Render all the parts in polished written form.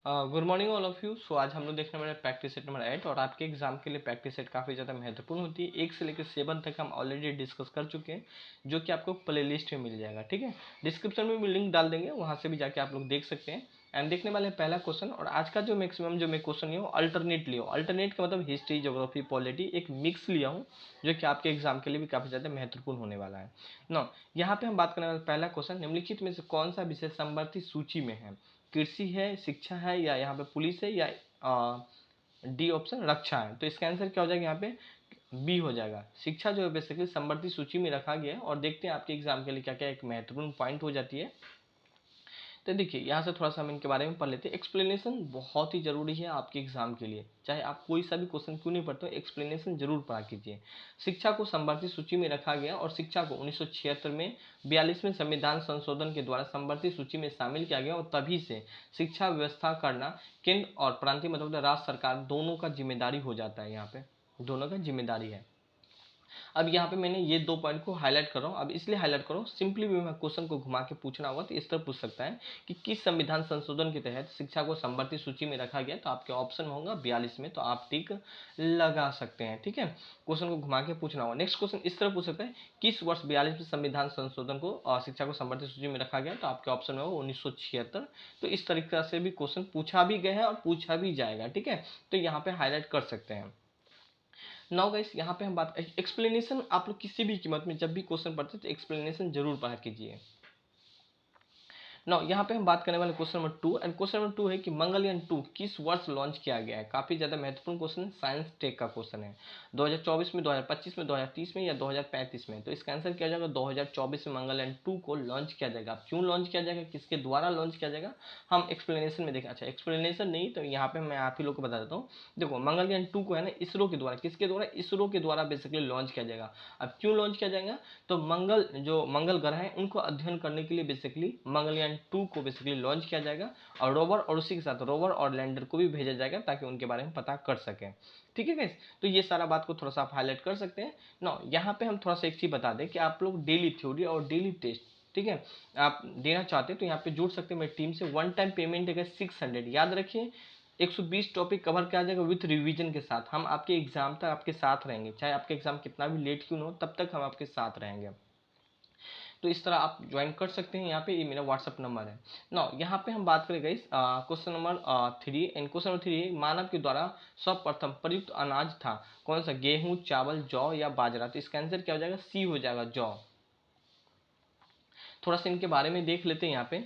Good morning all of you. So आज हम लोग देखने वाले प्रैक्टिस सेट नंबर 8 और आपके एग्जाम के लिए प्रैक्टिस सेट काफ़ी ज़्यादा महत्वपूर्ण होती है। 1 से लेकर 7 तक हम ऑलरेडी डिस्कस कर चुके हैं, जो कि आपको प्ले लिस्ट में मिल जाएगा। ठीक है, डिस्क्रिप्शन में भी लिंक डाल देंगे, वहाँ से भी जाके आप लोग देख सकते हैं। एंड देखने वाले पहला क्वेश्चन, और आज का जो मैक्सिमम जो मैं क्वेश्चन लिया हूँ अल्टरनेट लिया हूँ। अल्टरनेट का मतलब हिस्ट्री, ज्योग्राफी, पॉलिटी, एक मिक्स लिया हूँ, जो कि आपके एग्जाम के लिए भी काफ़ी ज़्यादा महत्वपूर्ण होने वाला है। नो, यहाँ पे हम बात करने वाले पहला क्वेश्चन, निम्नलिखित में से कौन सा विषय समवर्ती सूची में है? कृषि है, शिक्षा है, या यहाँ पे पुलिस है, या डी ऑप्शन रक्षा है? तो इसका आंसर क्या हो जाएगा? यहाँ पे बी हो जाएगा। शिक्षा जो है बेसिकली समवर्ती सूची में रखा गया है, और देखते हैं आपके एग्जाम के लिए क्या क्या एक महत्वपूर्ण पॉइंट हो जाती है। तो देखिए, यहाँ से थोड़ा सा हम इनके बारे में पढ़ लेते हैं। एक्सप्लेनेशन बहुत ही जरूरी है आपके एग्जाम के लिए, चाहे आप कोई सा भी क्वेश्चन क्यों नहीं पढ़ते हो, एक्सप्लेनेशन जरूर पढ़ा कीजिए। शिक्षा को समवर्ती सूची में रखा गया, और शिक्षा को 1976 में 42वें संविधान संशोधन के द्वारा समवर्ती सूची में शामिल किया गया, और तभी से शिक्षा व्यवस्था करना केंद्र और प्रांतीय मतलब राज्य सरकार दोनों का जिम्मेदारी हो जाता है। यहाँ पे दोनों का जिम्मेदारी है। अब यहाँ पे मैंने ये 2 पॉइंट को हाईलाइट कर रहा हूँ। अब इसलिए हाईलाइट कर रहा हूँ, सिंपली भी मैं क्वेश्चन को घुमा के पूछना होगा तो इस तरह पूछ सकता है कि किस संविधान संशोधन के तहत शिक्षा को समवर्ती सूची में रखा गया, तो आपके ऑप्शन में होगा 42 में, तो आप टिक लगा सकते हैं। ठीक है, क्वेश्चन को घुमा के पूछना होगा। नेक्स्ट क्वेश्चन इस तरह पूछ सकता है, किस वर्ष 42वें संविधान संशोधन को शिक्षा को समवर्ती सूची में रखा गया, तो आपके ऑप्शन में होगा 1976। तो इस तरीके से भी क्वेश्चन पूछा भी गया है और पूछा भी जाएगा। ठीक है, तो यहाँ पे हाईलाइट कर सकते हैं। नाउ गाइस, यहाँ पे हम बात एक्सप्लेनेशन, आप लोग किसी भी कीमत में जब भी क्वेश्चन पढ़ते हैं तो एक्सप्लेनेशन जरूर पढ़ा कीजिए। नाउ यहाँ पे हम बात करने वाले question number 2, and question number 2 है कि मंगलयान 2 किस वर्ष लॉन्च किया गया है? काफी ज्यादा महत्वपूर्ण क्वेश्चन है, साइंस टेक का क्वेश्चन है। 2024 में, 2025 में, 2030 में, या 2035 में? तो इसका आंसर क्या जाएगा? 2024 में मंगलयान 2 को लॉन्च किया जाएगा। क्यों लॉन्च किया जाएगा, किसके द्वारा लॉन्च किया जाएगा, हम एक्सप्लेनेशन में देखें। अच्छा, एक्सप्लेनेशन नहीं तो यहाँ पे मैं आप ही लोग को बता देता हूँ। देखो, मंगलयान 2 को है ना इसरो के द्वारा, किसके द्वारा? इसरो के द्वारा बेसिकली लॉन्च किया जाएगा। अब क्यों लॉन्च किया जाएगा? तो मंगल ग्रह है उनको अध्ययन करने के लिए बेसिकली मंगलयान 2 को बेसिकली लॉन्च किया जाएगा, और रोवर, और उसी के साथ रोवर और लैंडर को भी भेजा जाएगा ताकि उनके बारे में पता कर सकें। ठीक है गाइस, तो ये सारा बात को थोड़ा सा आप हाईलाइट कर सकते हैं। नो, यहाँ पे हम थोड़ा सा एक चीज बता दें कि आप लोग डेली थ्योरी और डेली टेस्ट, ठीक है, आप देना चाहते हैं तो यहाँ पे जुड़ सकते हैं मेरी टीम से। वन टाइम पेमेंट है 600। याद रखिए, 120 टॉपिक कवर किया जाएगा विथ रिवीजन के साथ। हम आपके एग्जाम तक आपके साथ रहेंगे, चाहे आपके एग्जाम कितना भी लेट क्यों ना हो, तब तक हम आपके साथ रहेंगे। तो इस तरह आप ज्वाइन कर सकते हैं। यहाँ पे ये मेरा व्हाट्सअप नंबर है। ना, यहाँ पे हम बात करें guys question number 3, and question number 3 मानव के द्वारा सर्वप्रथम प्रयुक्त अनाज था कौन सा? गेहूं, चावल, जौ, या बाजरा? तो इसका आंसर क्या हो जाएगा? सी हो जाएगा, जौ। थोड़ा सा इनके बारे में देख लेते हैं। यहाँ पे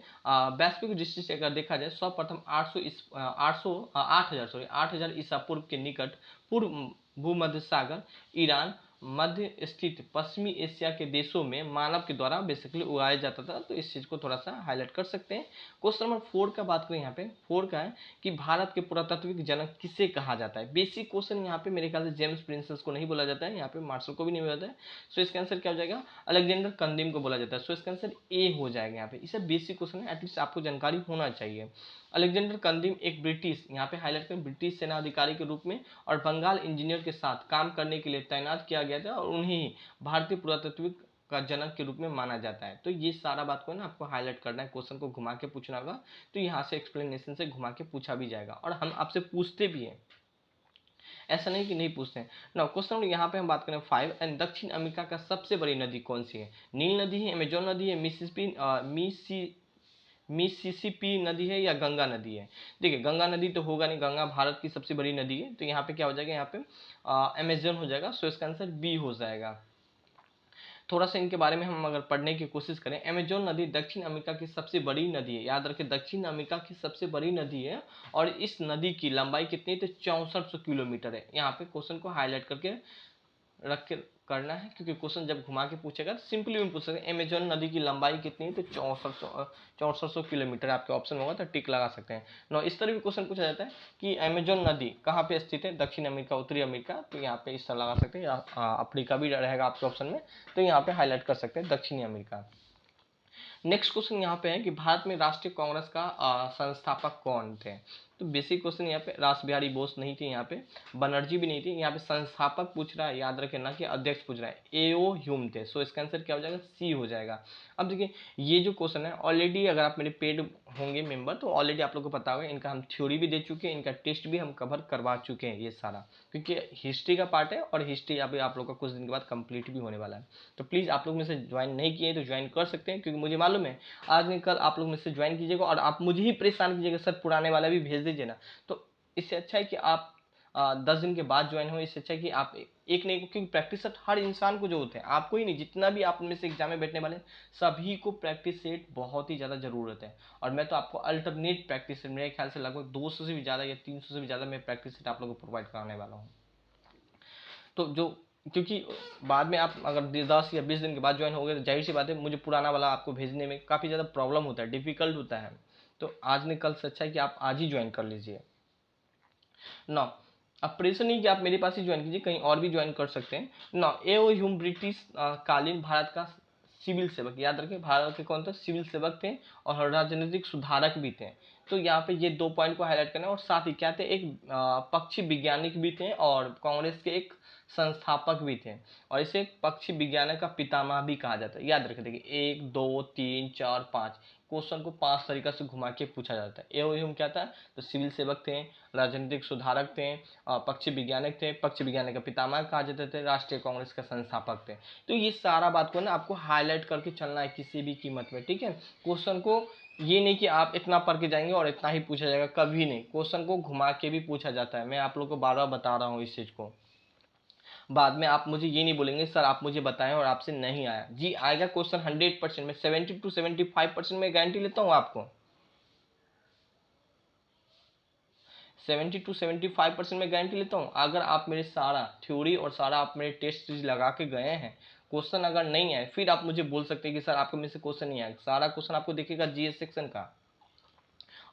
वैश्विक दृष्टि से अगर देखा जाए, सर्वप्रथम 8,000 ईसा पूर्व के निकट पूर्व भूमध्य सागर, ईरान, मध्य स्थित पश्चिमी एशिया के देशों में मानव के द्वारा बेसिकली उगाया जाता था। तो इस चीज को थोड़ा सा हाईलाइट कर सकते हैं। क्वेश्चन नंबर 4 का बात करें, यहाँ पे 4 का है कि भारत के पुरातात्विक जनक किसे कहा जाता है? बेसिक क्वेश्चन यहाँ पे मेरे ख्याल से जेम्स प्रिंसेस को नहीं बोला जाता है, यहाँ पे मार्शल को भी नहीं बोला जाता है। सो इसका आंसर क्या हो जाएगा? अलेक्जेंडर कंदिम को बोला जाता है। सो इसका आंसर ए हो जाएगा। यहाँ पे इसे बेसिक क्वेश्चन है, एटलीस्ट आपको जानकारी होना चाहिए। अलेक्जेंडर कंदिम एक ब्रिटिश, यहाँ पे हाईलाइट करें, ब्रिटिश सेना अधिकारी के रूप में और बंगाल इंजीनियर के साथ काम करने के लिए तैनात किया गया था, और उन्हें भारतीय पुरातत्विक का जनक के रूप में माना जाता है। तो ये सारा बात को ना आपको हाईलाइट करना है, क्वेश्चन को घुमा के पूछना होगा, तो यहाँ से एक्सप्लेनेशन से घुमा के पूछा भी जाएगा, और हम आपसे पूछते भी हैं, ऐसा नहीं कि नहीं पूछते हैं ना। क्वेश्चन यहाँ पे हम बात करें 5, एंड दक्षिण अमेरिका का सबसे बड़ी नदी कौन सी है? नील नदी है, अमेजोन नदी है, मिसिसिपी नदी है, या गंगा नदी है? देखिए, गंगा नदी तो होगा नहीं, गंगा भारत की सबसे बड़ी नदी है, तो यहाँ पे क्या हो जाएगा? यहाँ पे अमेजोन हो जाएगा। सो इसका आंसर बी हो जाएगा। थोड़ा सा इनके बारे में हम अगर पढ़ने की कोशिश करें, अमेजोन नदी दक्षिण अमेरिका की सबसे बड़ी नदी है। याद रखें, दक्षिण अमेरिका की सबसे बड़ी नदी है, और इस नदी की लंबाई कितनी है? तो 6400 किलोमीटर है। यहाँ पे क्वेश्चन को हाईलाइट करके रख के करना है, क्योंकि क्वेश्चन जब घुमा के पूछेगा तो सिंपली में पूछ सकते हैं अमेजोन नदी की लंबाई कितनी है? तो 6400 किलोमीटर आपके ऑप्शन होगा, तो टिक लगा सकते हैं। नो, इस तरह भी क्वेश्चन पूछा जाता है कि अमेजोन नदी कहाँ पे स्थित है? दक्षिण अमेरिका, उत्तरी अमेरिका, तो यहाँ पे इस तरह लगा सकते हैं, या अफ्रीका भी रहेगा आपके ऑप्शन में, तो यहाँ पे हाईलाइट कर सकते हैं दक्षिणी अमेरिका। नेक्स्ट क्वेश्चन यहाँ पे है कि भारत में राष्ट्रीय कांग्रेस का संस्थापक कौन थे। तो बेसिक क्वेश्चन यहाँ पे रास बिहारी बोस नहीं थे, यहाँ पे बनर्जी भी नहीं थी, यहाँ पे संस्थापक पूछ रहा है, याद रखे ना कि अध्यक्ष पूछ रहा है। एओ ह्यूम थे। सो इसका आंसर क्या हो जाएगा, सी हो जाएगा। अब देखिए ये जो क्वेश्चन है ऑलरेडी, अगर आप मेरे पेड होंगे मेंबर तो ऑलरेडी आप लोग को पता होगा, इनका हम थ्योरी भी दे चुके हैं, इनका टेस्ट भी हम कवर करवा चुके हैं ये सारा, क्योंकि हिस्ट्री का पार्ट है और हिस्ट्री अभी आप लोग का कुछ दिन के बाद कंप्लीट भी होने वाला है। तो प्लीज़ आप लोग में से ज्वाइन नहीं किए तो ज्वाइन कर सकते हैं, क्योंकि मुझे मालूम है आज नहीं कल आप लोग में से ज्वाइन कीजिएगा और आप मुझे ही परेशान कीजिएगा, सर पुराने वाला भी भेज दीजिए ना। तो इससे अच्छा है कि आप 10 दिन के बाद ज्वाइन हो, इससे अच्छा है कि आप एक नहीं, क्योंकि प्रैक्टिस सेट हर इंसान को जो होते हैं, आपको ही नहीं, जितना भी आप में से एग्जाम में बैठने वाले सभी को प्रैक्टिस सेट बहुत ही ज़्यादा ज़रूरत है। और मैं तो आपको अल्टरनेट प्रैक्टिस सेट मेरे ख्याल से लगभग 200 से भी ज़्यादा या 300 से भी ज़्यादा मैं प्रैक्टिस सेट आप लोगों को प्रोवाइड कराने वाला हूँ। तो जो, क्योंकि बाद में आप अगर 10 या 20 दिन के बाद ज्वाइन हो गए तो जाहिर सी बात है मुझे पुराना वाला आपको भेजने में काफ़ी ज़्यादा प्रॉब्लम होता है, डिफिकल्ट होता है। तो आज नहीं कल से अच्छा है कि आप आज ही ज्वाइन कर लीजिए ना। अब प्रेशर नहीं कि आप मेरे पास ही ज्वाइन कीजिए, कहीं और भी ज्वाइन कर सकते हैं ना। एओ ह्यूम ब्रिटिश कालीन भारत का सिविल सेवक, याद रखें भारत के कौन थे, सिविल सेवक थे और राजनीतिक सुधारक भी थे। तो यहाँ पे ये 2 पॉइंट को हाईलाइट करना है। और साथ ही क्या थे, एक पक्षी वैज्ञानिक भी थे और कांग्रेस के एक संस्थापक भी थे, और इसे पक्षी विज्ञान का पितामह भी कहा जाता है। याद रखें, देखिए 1 2 3 4 5 क्वेश्चन को 5 तरीका से घुमा के पूछा जाता है। एओ ह्यूम क्या था, तो सिविल सेवक थे, राजनीतिक सुधारक थे, पक्षी वैज्ञानिक थे, पक्षी वैज्ञानिक का पितामह कहा जाते थे, राष्ट्रीय कांग्रेस का संस्थापक थे। तो ये सारा बात को ना आपको हाईलाइट करके चलना है किसी भी कीमत में, ठीक है। क्वेश्चन को ये नहीं कि आप इतना पढ़ के जाएंगे और इतना ही पूछा जाएगा, कभी नहीं, क्वेश्चन को घुमा के भी पूछा जाता है। मैं आप लोग को बार बार बता रहा हूँ इस चीज़ को। बाद में आप मुझे ये नहीं बोलेंगे सर आप मुझे बताएं और आपसे नहीं आया, जी आएगा क्वेश्चन 100%, में 70 to 75% में गारंटी लेता हूँ आपको। 70 to 75% में गारंटी लेता हूँ। अगर आप मेरे सारा थ्योरी और सारा आप मेरे टेस्ट सीरीज लगा के गए हैं, क्वेश्चन अगर नहीं आए, फिर आप मुझे बोल सकते हैं कि सर आपके में से क्वेश्चन नहीं आया। सारा क्वेश्चन आपको दिखेगा जीएस सेक्शन का,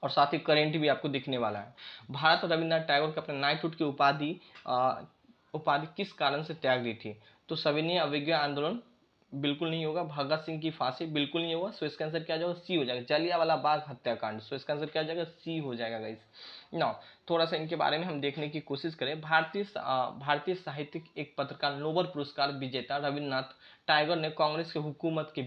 और साथ ही करेंट भी आपको दिखने वाला है। भारत रविन्द्रनाथ टैगोर के अपने नाइटहुड की उपाधि किस कारण से त्याग दी थी। तो सविनय अवज्ञा आंदोलन बिल्कुल नहीं होगा, भगत सिंह की फांसी बिल्कुल नहीं होगा। सो इसका आंसर क्या हो जाएगा, सी हो जाएगा, जलियांवाला बाग हत्याकांड। सो इसका आंसर क्या हो जाएगा, सी हो जाएगा गाइस। नाउ थोड़ा सा इनके बारे में हम देखने की कोशिश करें। भारतीय साहित्यिक एक पत्रकार, नोबेल पुरस्कार विजेता रविन्द्रनाथ टैगोर ने कांग्रेस के हुकूमत के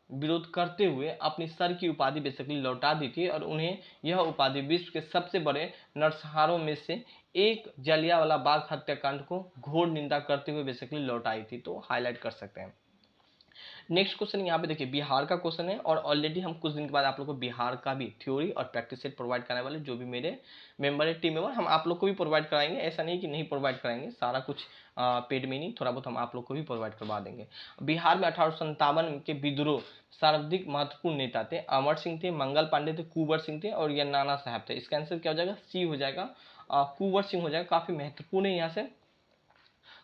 विरोध करते हुए अपनी सर की उपाधि बेसिकली लौटा दी थी, और उन्हें यह उपाधि विश्व के सबसे बड़े नरसंहारों में से एक जलियांवाला बाग हत्याकांड को घोर निंदा करते हुए बेसिकली लौटाई थी। तो हाईलाइट कर सकते हैं। नेक्स्ट क्वेश्चन यहाँ पे देखिए बिहार का क्वेश्चन है, और ऑलरेडी हम कुछ दिन के बाद आप लोग को बिहार का भी थ्योरी और प्रैक्टिस सेट प्रोवाइड कराने वाले, जो भी मेरे मेंबर है, टीम मेंबर, हम आप लोग को भी प्रोवाइड कराएंगे। ऐसा नहीं कि नहीं प्रोवाइड कराएंगे, सारा कुछ पेड में नहीं, थोड़ा बहुत हम आप लोग को भी प्रोवाइड करवा देंगे। बिहार में 1857 के विद्रोह सर्वाधिक महत्वपूर्ण नेता थे, अमर सिंह थे, मंगल पांडे थे, कुंवर सिंह थे और या नाना साहब थे। इसका आंसर क्या हो जाएगा, सी हो जाएगा, कुंवर सिंह हो जाएगा। काफी महत्वपूर्ण है, यहाँ से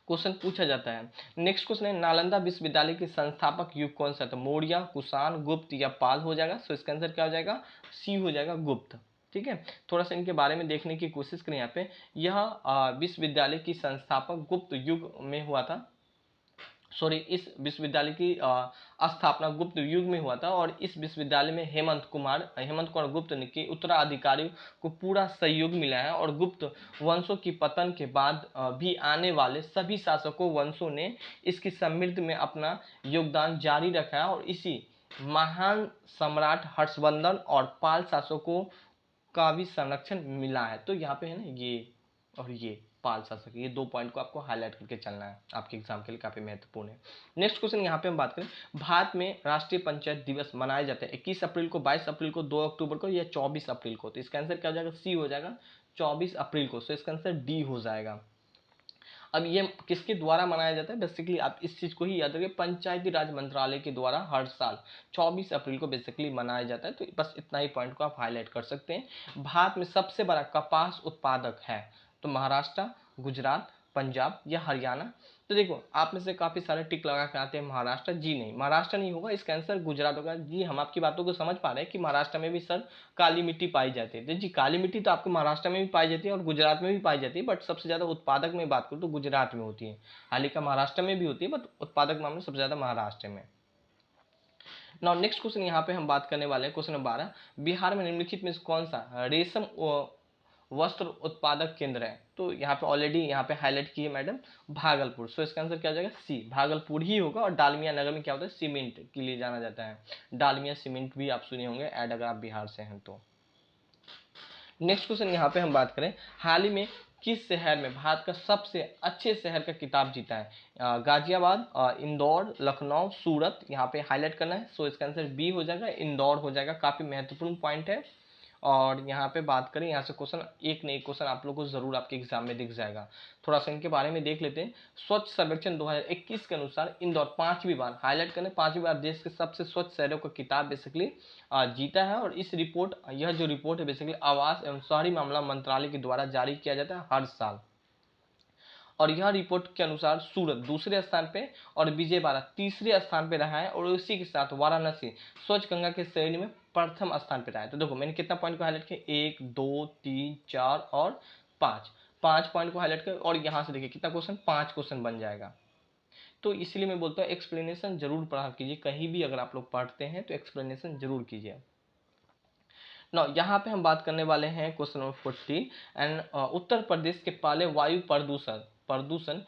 क्वेश्चन पूछा जाता है। नेक्स्ट क्वेश्चन है, नालंदा विश्वविद्यालय के संस्थापक युग कौन सा था, मौर्य, कुषाण, गुप्त या पाल हो जाएगा। सो इसका आंसर क्या हो जाएगा, सी हो जाएगा, गुप्त। ठीक है, थोड़ा सा इनके बारे में देखने की कोशिश करें। यहाँ पे यह विश्वविद्यालय की संस्थापक गुप्त युग में हुआ था, सॉरी इस विश्वविद्यालय की स्थापना गुप्त युग में हुआ था, और इस विश्वविद्यालय में हेमंत कुमार गुप्त के उत्तराधिकारी को पूरा सहयोग मिला है, और गुप्त वंशों की पतन के बाद भी आने वाले सभी शासकों वंशों ने इसकी समृद्धि में अपना योगदान जारी रखा है, और इसी महान सम्राट हर्षवर्धन और पाल शासकों का भी संरक्षण मिला है। तो यहाँ पे है ना ये और ये पाल शासक, ये 2 पॉइंट को आपको हाईलाइट करके चलना है, आपके एग्जाम के लिए काफी महत्वपूर्ण है। नेक्स्ट क्वेश्चन यहाँ पे हम बात करें, भारत में राष्ट्रीय पंचायत दिवस मनाए जाते हैं 21 अप्रैल को, 22 अप्रैल को, 2 अक्टूबर को या 24 अप्रैल को। तो इसका आंसर क्या हो जाएगा, सी हो जाएगा, 24 अप्रैल को। सो इसका आंसर डी हो जाएगा। अब ये किसके द्वारा मनाया जाता है, बेसिकली आप इस चीज को ही याद रखिए, पंचायती राज मंत्रालय के द्वारा हर साल 24 अप्रैल को बेसिकली मनाया जाता है। तो बस इतना ही पॉइंट को आप हाईलाइट कर सकते हैं। भारत में सबसे बड़ा कपास उत्पादक है, तो महाराष्ट्र, गुजरात, पंजाब या हरियाणा। तो देखो आप में से काफी सारे टिक लगा के आते हैं महाराष्ट्र, जी नहीं, महाराष्ट्र नहीं होगा, इसका आंसर गुजरात होगा। जी हम आपकी बातों को समझ पा रहे हैं कि महाराष्ट्र में भी सर काली मिट्टी पाई जाती है। जी काली मिट्टी तो आपको महाराष्ट्र में भी पाई जाती है और गुजरात में भी पाई जाती है, बट सबसे ज्यादा उत्पादक में बात करूँ तो गुजरात में होती है। हालांकि महाराष्ट्र में भी होती है, बट उत्पादक मामले सबसे ज्यादा महाराष्ट्र में। नाउ नेक्स्ट क्वेश्चन यहाँ पे हम बात करने वाले हैं क्वेश्चन नंबर 12, बिहार में निम्नलिखित में से कौन सा रेशम वस्त्र उत्पादक केंद्र है? तो यहाँ पे ऑलरेडी यहाँ पे हाईलाइट की है मैडम, भागलपुर। सो इसका आंसर क्या हो जाएगा? सी, भागलपुर ही होगा। और डालमिया नगर में क्या होता है? सीमेंट के लिए जाना जाता है। डालमिया सीमेंट भी आप सुने होंगे ऐड, अगर आप बिहार से हैं तो। नेक्स्ट क्वेश्चन यहाँ पे हम बात करें, हाल ही में किस शहर में भारत का सबसे अच्छे शहर का खिताब जीता है? गाजियाबाद, इंदौर, लखनऊ, सूरत, यहाँ पे हाईलाइट करना है। सो इसका आंसर बी हो जाएगा, इंदौर हो जाएगा। काफी महत्वपूर्ण पॉइंट है। और यहाँ पे बात करें, यहाँ से क्वेश्चन एक न एक क्वेश्चन आप लोगों को जरूर आपके एग्जाम में दिख जाएगा। थोड़ा सा इनके बारे में देख लेते हैं। स्वच्छ सर्वेक्षण 2021 के अनुसार इंदौर 5वीं बार, हाईलाइट करें, 5वीं बार देश के सबसे स्वच्छ शहरों का किताब बेसिकली जीता है। और इस रिपोर्ट, यह जो रिपोर्ट है बेसिकली आवास एवं शहरी मामला मंत्रालय के द्वारा जारी किया जाता है हर साल। और यह रिपोर्ट के अनुसार सूरत दूसरे स्थान पे और विजयवाड़ा तीसरे स्थान पे रहा है। और उसी के साथ वाराणसी स्वच्छ गंगा के श्रेणी में प्रथम स्थान पे रहा है। तो देखो मैंने कितना पॉइंट को हाईलाइट किया, 1 2 3 4 और 5, 5 पॉइंट को हाईलाइट किया। और यहाँ से देखिए कितना क्वेश्चन, 5 क्वेश्चन बन जाएगा। तो इसलिए मैं बोलता हूँ एक्सप्लेनेशन जरूर पढ़ा कीजिए, कहीं भी अगर आप लोग पढ़ते हैं तो एक्सप्लेनेशन जरूर कीजिए। ना यहाँ पे हम बात करने वाले हैं question number 14 and Uttar Pradesh के पहले वायु प्रदूषण प्रदूषण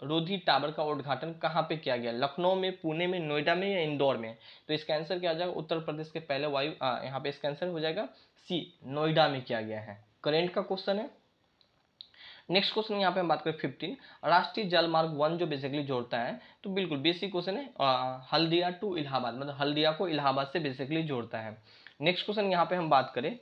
रोधी टावर का उद्घाटन कहाँ पे किया गया? लखनऊ में, पुणे में, नोएडा में या इंदौर में? तो इसका आंसर क्या हो जाएगा? उत्तर प्रदेश के पहले वायु, यहाँ पे इसका आंसर हो जाएगा सी, नोएडा में किया गया है। करेंट का क्वेश्चन है। नेक्स्ट क्वेश्चन यहाँ पे हम बात करें 15, राष्ट्रीय जल मार्ग 1 जो बेसिकली जोड़ता है, तो बिल्कुल बेसिक क्वेश्चन है, हल्दिया टू इलाहाबाद, मतलब हल्दिया को इलाहाबाद से बेसिकली जोड़ता है। नेक्स्ट क्वेश्चन यहाँ पे हम बात करें,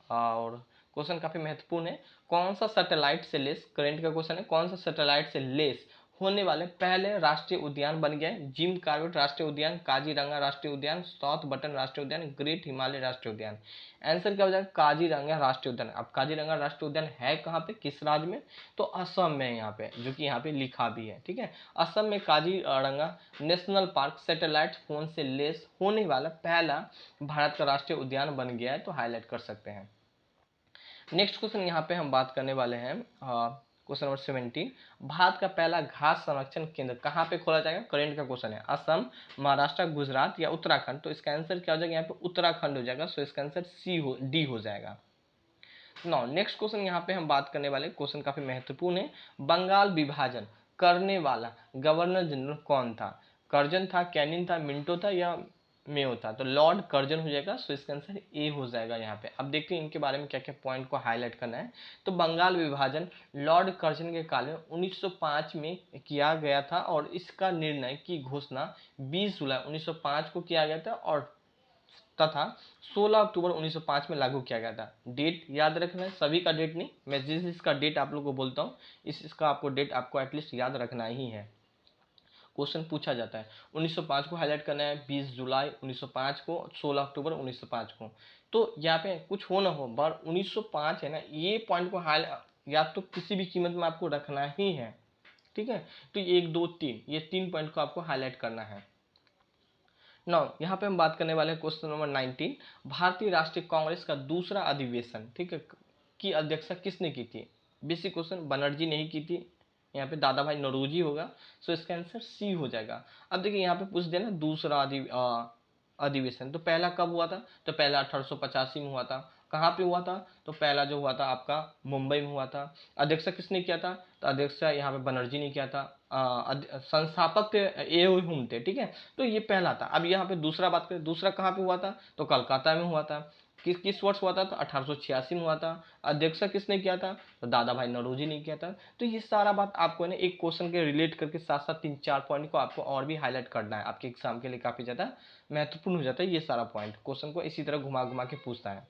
और क्वेश्चन काफी महत्वपूर्ण है, कौन सा सैटेलाइट से लेस, करेंट का क्वेश्चन है, कौन सा सैटेलाइट से लेस होने वाले पहले राष्ट्रीय उद्यान बन गया है? जिम कॉर्बेट राष्ट्रीय उद्यान, काजीरंगा राष्ट्रीय उद्यान, साउथ बटन राष्ट्रीय उद्यान, ग्रेट हिमालय राष्ट्रीय उद्यान? आंसर क्या हो जाएगा? काजीरंगा राष्ट्रीय उद्यान। अब काजीरंगा राष्ट्रीय उद्यान है कहाँ पे, किस राज्य में? तो असम में, यहाँ पे जो कि यहाँ पे लिखा भी है, ठीक है। असम में Kaziranga national park satellite phone से लेस होने वाला पहला भारत का राष्ट्रीय उद्यान बन गया है, तो हाईलाइट कर सकते हैं। नेक्स्ट क्वेश्चन यहाँ पे हम बात करने वाले हैं, क्वेश्चन नंबर 17, भारत का पहला घास संरक्षण केंद्र कहाँ पे खोला जाएगा? करेंट का क्वेश्चन है, असम, महाराष्ट्र, गुजरात या उत्तराखंड? तो इसका आंसर क्या हो जाएगा? यहाँ पे उत्तराखंड हो जाएगा। सो इसका आंसर डी हो जाएगा। नाउ नेक्स्ट क्वेश्चन यहाँ पे हम बात करने वाले, क्वेश्चन काफी महत्वपूर्ण है, बंगाल विभाजन करने वाला गवर्नर जनरल कौन था? कर्जन था, कैनिंग था, मिंटो था या मेयो था? तो लॉर्ड कर्जन हो जाएगा। सो इसका आंसर ए हो जाएगा यहाँ पे। अब देखते हैं इनके बारे में क्या क्या पॉइंट को हाईलाइट करना है। तो बंगाल विभाजन लॉर्ड कर्जन के काल में 1905 में किया गया था, और इसका निर्णय की घोषणा 20 जुलाई 1905 को किया गया था, और तथा 16 अक्टूबर 1905 में लागू किया गया था। डेट याद रखना है, सभी का डेट नहीं, मैं जिस इसका डेट आप लोगों को बोलता हूँ इसका आपको डेट आपको एटलीस्ट याद रखना ही है, क्वेश्चन पूछा जाता है। 1905 को हाईलाइट करना है, 20 जुलाई 1905 को, 16 अक्टूबर 1905 को। तो यहाँ पे कुछ हो ना हो, बार 1905 है ना, ये पॉइंट को या तो किसी भी कीमत में आपको रखना ही है, ठीक है। तो 1 2 3 ये 3 पॉइंट को आपको हाईलाइट करना है। नाउ यहाँ पे हम बात करने वाले हैं क्वेश्चन नंबर 19, भारतीय राष्ट्रीय कांग्रेस का दूसरा अधिवेशन, ठीक है, की अध्यक्षता किसने की थी? बेसिक क्वेश्चन, बनर्जी नहीं की थी, यहाँ पे दादा भाई नौरोजी होगा। सो इसका आंसर सी हो जाएगा। अब देखिए यहाँ पे पूछ देना दूसरा अधिवेशन, तो पहला कब हुआ था? तो पहला 1885 में हुआ था। कहाँ पे हुआ था? तो पहला जो हुआ था आपका मुंबई में हुआ था। अध्यक्षता किसने किया था? तो अध्यक्षता यहाँ पे बनर्जी ने किया था। संस्थापक ए हुम थे, ठीक है। तो ये पहला था। अब यहाँ पे दूसरा बात करें, दूसरा कहाँ पे हुआ था? तो कलकत्ता में हुआ था। किस वर्ष हुआ था? तो 1886 में हुआ था। अध्यक्षता किसने किया था? तो दादा भाई नौरोजी ने किया था। तो ये सारा बात आपको ना एक क्वेश्चन के रिलेट करके साथ साथ 3 4 पॉइंट को आपको और भी हाईलाइट करना है, आपके एग्जाम के लिए काफी ज्यादा महत्वपूर्ण हो जाता है। ये सारा पॉइंट क्वेश्चन को इसी तरह घुमा घुमा के पूछता है।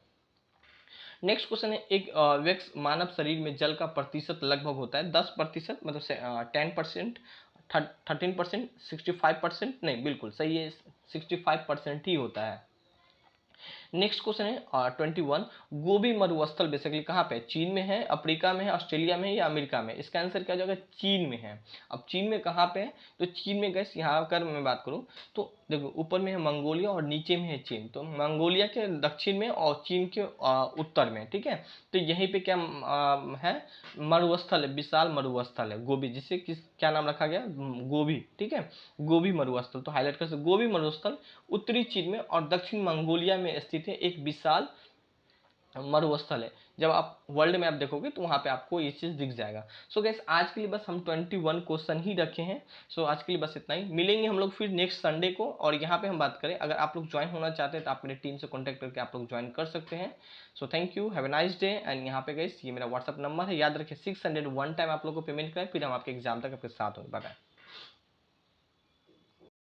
नेक्स्ट क्वेश्चन है, एक व्यक्ति मानव शरीर में जल का प्रतिशत लगभग होता है 10%, मतलब 10%, 13%, 65%, नहीं बिल्कुल सही है, 65% ही होता है। नेक्स्ट क्वेश्चन है 21, गोबी मरुस्थल बेसिकली कहाँ पे, चीन में है, अफ्रीका में है, ऑस्ट्रेलिया में है या अमेरिका में। इसका आंसर क्या हो जाएगा, चीन में है। अब चीन में कहाँ पे है, तो चीन में गैस यहाँ कर मैं बात करूँ तो देखो ऊपर में है मंगोलिया और नीचे में है चीन, तो मंगोलिया के दक्षिण में और चीन के उत्तर में, ठीक है। तो यहीं पे क्या है, मरुस्थल है, विशाल मरुस्थल है गोबी, जिसे किस क्या नाम रखा गया, गोबी, ठीक है। गोबी मरुस्थल, तो हाईलाइट कर सकते, गोबी मरुस्थल उत्तरी चीन में और दक्षिण मंगोलिया में स्थित है, एक विशाल मरुस्थल है। जब आप वर्ल्ड मैप देखोगे तो वहाँ पे आपको ये चीज़ दिख जाएगा। सो गैस आज के लिए बस हम 21 क्वेश्चन ही रखे हैं। सो आज के लिए बस इतना ही, मिलेंगे हम लोग फिर नेक्स्ट संडे को। और यहाँ पे हम बात करें, अगर आप लोग ज्वाइन होना चाहते हैं तो आप मेरे टीम से कॉन्टैक्ट करके आप लोग ज्वाइन कर सकते हैं। So thank you, have a nice day. And यहाँ पे गैस ये मेरा व्हाट्सअप नंबर है, याद रखिए 601 टाइम आप लोग को पेमेंट करें, फिर हम आपके एग्जाम तक आपके साथ होंगे। Bye bye.